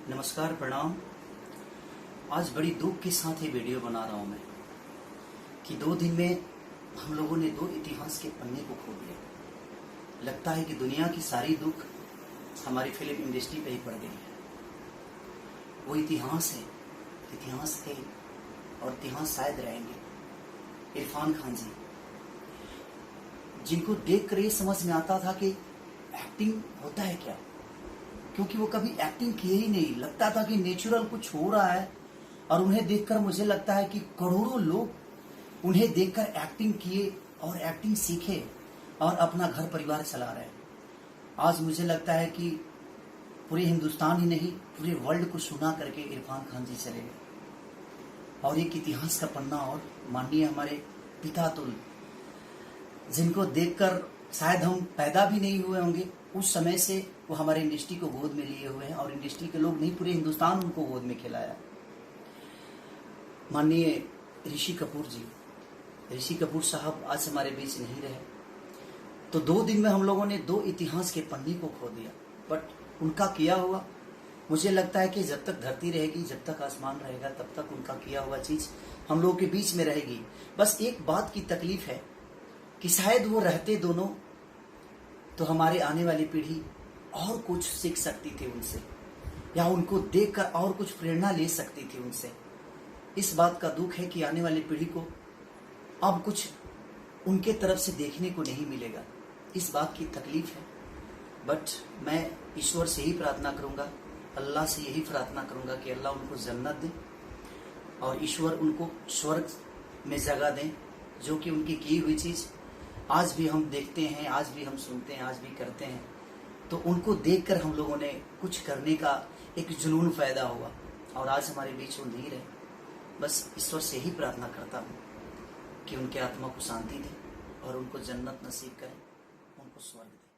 नमस्कार, प्रणाम। आज बड़ी दुख के साथ ये वीडियो बना रहा हूँ मैं कि 2 दिन में हम लोगों ने 2 इतिहास के पन्ने को खो दिया। लगता है कि दुनिया की सारी दुख हमारी फिल्म इंडस्ट्री पे ही पड़ गई है। वो इतिहास है, इतिहास थे और इतिहास शायद रहेंगे। इरफान खान जी, जिनको देख कर ये समझ में आता था कि एक्टिंग होता है क्या, क्योंकि वो कभी एक्टिंग किए ही नहीं। लगता था कि नेचुरल कुछ हो रहा है और उन्हें देखकर मुझे लगता है कि करोड़ों लोग उन्हें देखकर एक्टिंग किए और एक्टिंग सीखे और अपना घर परिवार चला रहे हैं। आज मुझे लगता है कि पूरे हिंदुस्तान ही नहीं, पूरे वर्ल्ड को सुना करके इरफान खान जी चले गए और एक इतिहास का पन्ना। और माननीय हमारे पिता तुल, जिनको देखकर शायद हम पैदा भी नहीं हुए होंगे, उस समय से वो हमारे इंडस्ट्री को गोद में लिए हुए हैं और इंडस्ट्री के लोग नहीं, पूरे हिंदुस्तान उनको गोद में खिलाया। माननीय ऋषि कपूर जी, ऋषि कपूर साहब आज हमारे बीच नहीं रहे, तो 2 दिन में हम लोगों ने 2 इतिहास के पन्ने को खो दिया। बट उनका किया हुआ, मुझे लगता है कि जब तक धरती रहेगी, जब तक आसमान रहेगा, तब तक उनका किया हुआ चीज हम लोगों के बीच में रहेगी। बस एक बात की तकलीफ है कि शायद वो रहते दोनों तो हमारे आने वाली पीढ़ी और कुछ सीख सकती थी उनसे, या उनको देखकर और कुछ प्रेरणा ले सकती थी उनसे। इस बात का दुख है कि आने वाली पीढ़ी को अब कुछ उनके तरफ से देखने को नहीं मिलेगा। इस बात की तकलीफ है। बट मैं ईश्वर से ही प्रार्थना करूंगा, अल्लाह से यही प्रार्थना करूंगा कि अल्लाह उनको जन्नत दे और ईश्वर उनको स्वर्ग में जगह दें, जो कि उनकी की हुई चीज आज भी हम देखते हैं, आज भी हम सुनते हैं, आज भी करते हैं। तो उनको देखकर हम लोगों ने कुछ करने का एक जुनून पैदा हुआ और आज हमारे बीच वो नहीं रहे। बस ईश्वर से ही प्रार्थना करता हूँ कि उनके आत्मा को शांति दे और उनको जन्नत नसीब करे, उनको स्वर्ग दे।